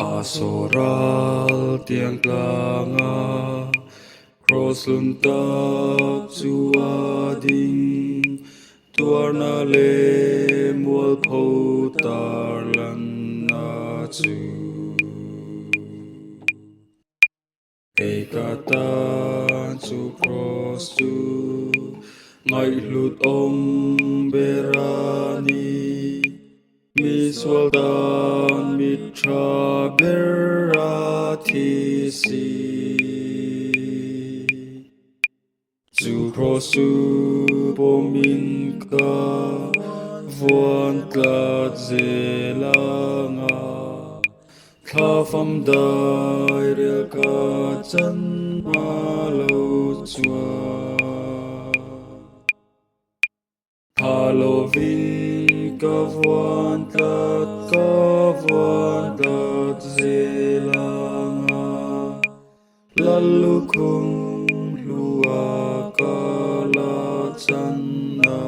Saw Râltiang Tlângah Cross lum tak chu ading tuar na le mual pho tar lan na chu kay kata chu cross chu ngay lut ong berani mi swaldan mi tra berati si chu cross chu pomin ka vuan tlat zelanga kha pham dai rel ka chan ma lo chua Halloween ka vuan tlat zelanga lalu kung lua ka la chan na